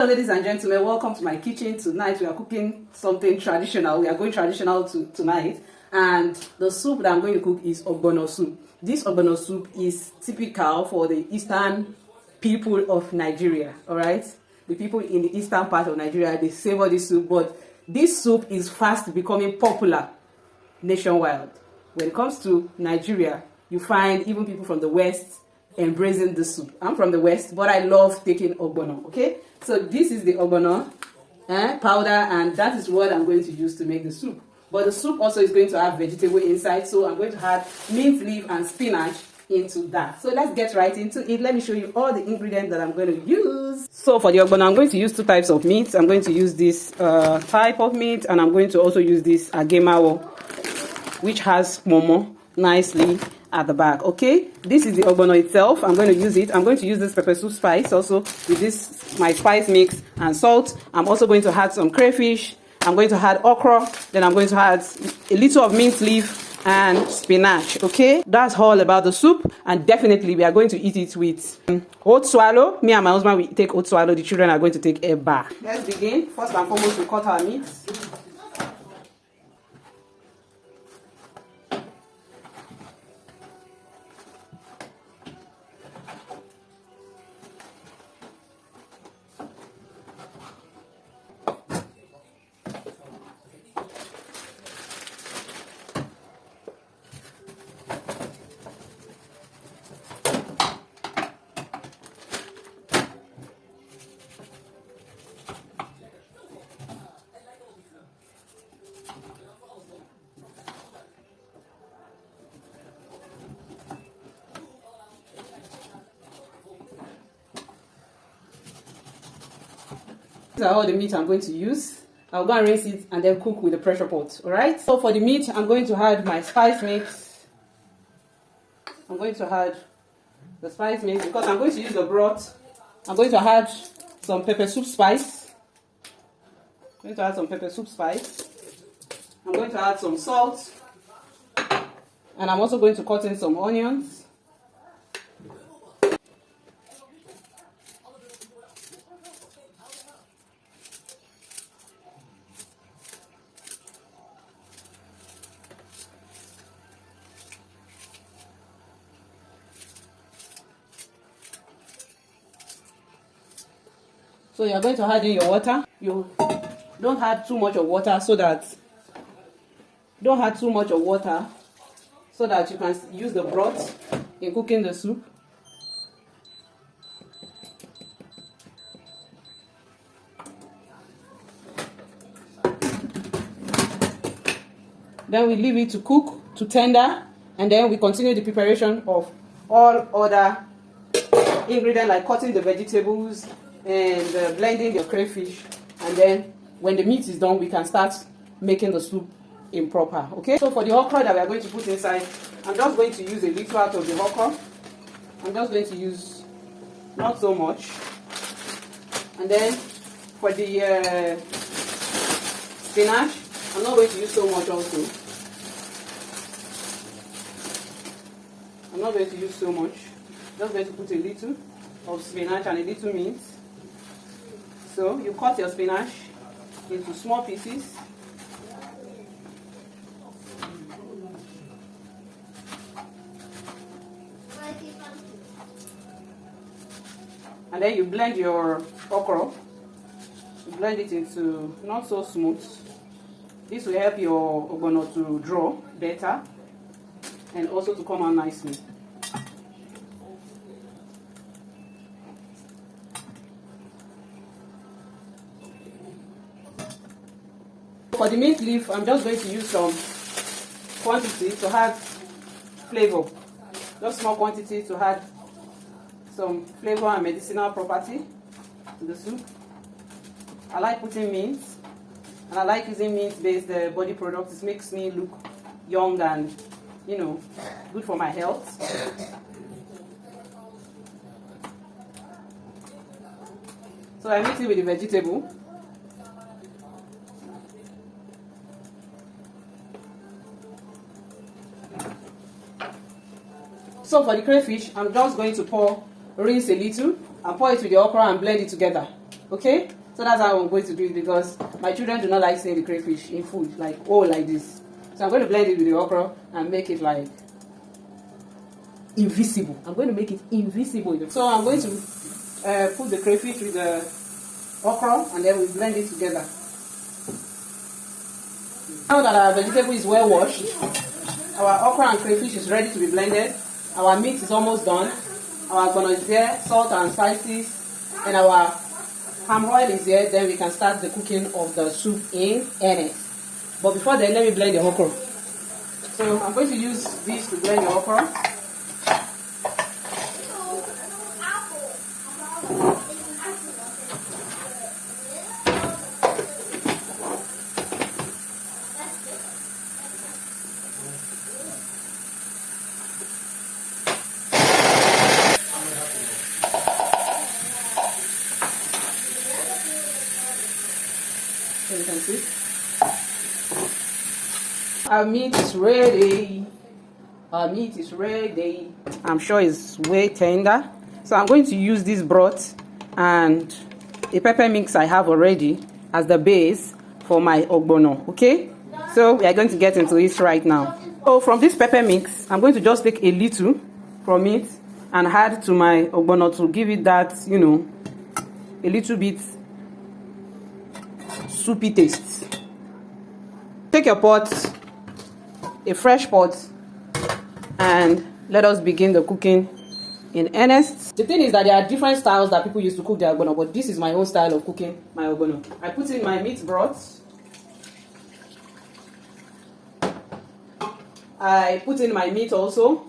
Hello, ladies and gentlemen, welcome to my kitchen. Tonight we are cooking something traditional. We are going traditional tonight, and the soup that I'm going to cook is ogbono soup. This ogbono soup is typical for the eastern people of Nigeria. All right, the people in the eastern part of Nigeria, they savor this soup, but this soup is fast becoming popular nationwide. When it comes to Nigeria, you find even people from the west embracing the soup. I'm from the west, but I love taking ogbono. Okay, so this is the ogbono powder, and that is what I'm going to use to make the soup. But the soup also is going to have vegetable inside, so I'm going to add mint leaf and spinach into that. So let's get right into it. Let me show you all the ingredients that I'm going to use. So for the ogbono, I'm going to use two types of meat. I'm going to use this type of meat, and I'm going to also use this agemawo, which has momo nicely at the back. Okay, this is the ogbono itself. I'm going to use it. I'm going to use this pepper soup spice also with this my spice mix and salt. I'm also going to add some crayfish. I'm going to add okra. Then I'm going to add a little of mint leaf and spinach. Okay, that's all about the soup, and definitely we are going to eat it with oat swallow. Me and my husband, we take oat swallow. The children are going to take a bar. Let's begin. First and foremost, we cut our meat. These are all the meat I'm going to use. I'll go and rinse it and then cook with the pressure pot. Alright? So for the meat, I'm going to add my spice mix. I'm going to add the spice mix because I'm going to use the broth. I'm going to add some pepper soup spice. I'm going to add some pepper soup spice. I'm going to add some salt. And I'm also going to cut in some onions. So you're going to add in your water. You don't add too much of water so that you can use the broth in cooking the soup. Then we leave it to cook to tender, and then we continue the preparation of all other ingredients like cutting the vegetables and blending the crayfish, and then when the meat is done, we can start making the soup improper. Okay, so for the okra that we are going to put inside, I'm just going to use a little out of the okra. I'm just going to use not so much, and then for the spinach, I'm not going to use so much also. I'm not going to use so much. Just going to put a little of spinach and a little mint. So you cut your spinach into small pieces. And then you blend your okra. You blend it into not so smooth. This will help your ogbono to draw better and also to come out nicely. For the mint leaf, I'm just going to use some quantity to add flavor. Just small quantity to add some flavor and medicinal property to the soup. I like putting mint, and I like using mint-based body products. It makes me look young and, you know, good for my health. So I mix it with the vegetable. So for the crayfish, I'm just going to rinse a little and pour it with the okra and blend it together. Okay, so that's how I'm going to do it, because my children do not like seeing the crayfish in food like like this. So I'm going to blend it with the okra and make it like invisible. I'm going to make it invisible. So I'm going to put the crayfish with the okra, and then we blend it together. Now that our vegetable is well washed, our okra and crayfish is ready to be blended. Our meat is almost done. Our ogbono is there, salt and spices, and our palm oil is here. Then we can start the cooking of the soup in earnest. But before then, let me blend the okra. So I'm going to use this to blend the okra. So you can see our meat is ready. Our meat is ready. I'm sure it's way tender. So I'm going to use this broth and a pepper mix I have already as the base for my ogbono. Okay, so we are going to get into it right now. So from this pepper mix, I'm going to just take a little from it and add to my ogbono to give it that, you know, a little bit soupy taste. Take your pot, a fresh pot, and let us begin the cooking in earnest. The thing is that there are different styles that people use to cook their ogbono, but this is my own style of cooking my ogbono. I put in my meat broth. I put in my meat also.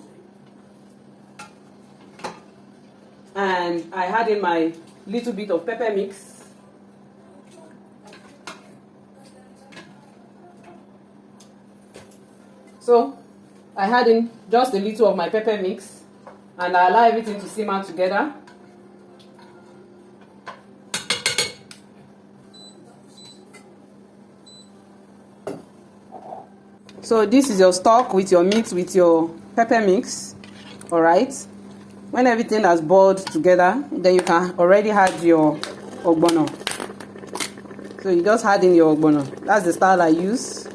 And I add in my little bit of pepper mix. So I add in just a little of my pepper mix and I allow everything to simmer together. So this is your stock with your meat with your pepper mix. Alright. When everything has boiled together, then you can already add your ogbono. So you just add in your ogbono. That's the style I use.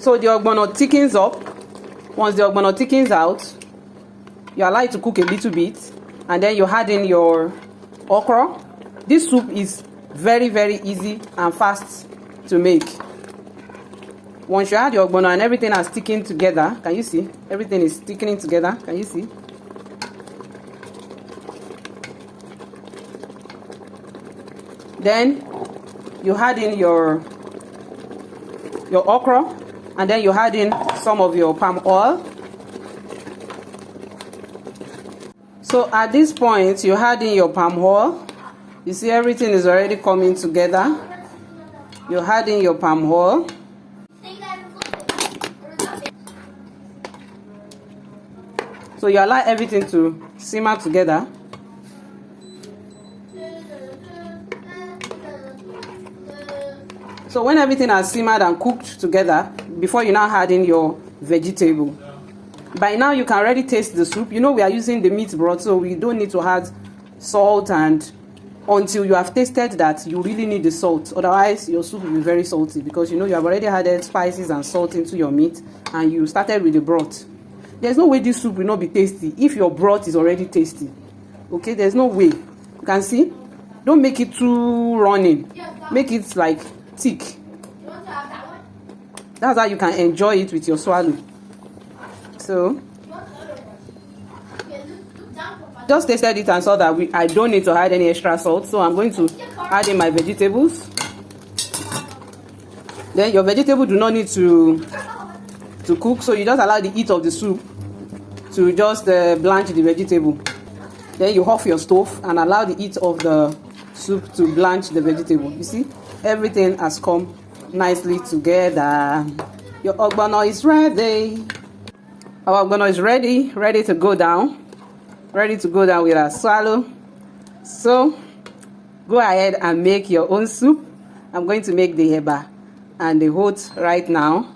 So the ogbono thickens up. Once the ogbono thickens out, you allow it to cook a little bit, and then you add in your okra. This soup is very, very easy and fast to make. Once you add your ogbono and everything has thickened together, can you see? Everything is thickening together. Can you see? Then you add in your okra, and then you add in some of your palm oil. So at this point, you add in your palm oil. You see everything is already coming together. You add in your palm oil. So you allow everything to simmer together. So when everything has simmered and cooked together, before you now add in your vegetable. By now you can already taste the soup. You know we are using the meat broth, so we don't need to add salt, and until you have tasted that you really need the salt. Otherwise your soup will be very salty, because you know you have already added spices and salt into your meat and you started with the broth. There's no way this soup will not be tasty if your broth is already tasty. Okay, there's no way. You can see? Don't make it too running. Make it like thick. That's how you can enjoy it with your swallow. So just tasted it and saw that I don't need to add any extra salt. So I'm going to add in my vegetables. Then your vegetable do not need to cook, so you just allow the heat of the soup to just blanch the vegetable. Then you off your stove and allow the heat of the soup to blanch the vegetable. You see, everything has come nicely together. Your ogbono is ready. Our ogbono is ready to go down. Ready to go down with our swallow. So go ahead and make your own soup. I'm going to make the eba and the oat right now,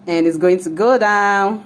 and it's going to go down.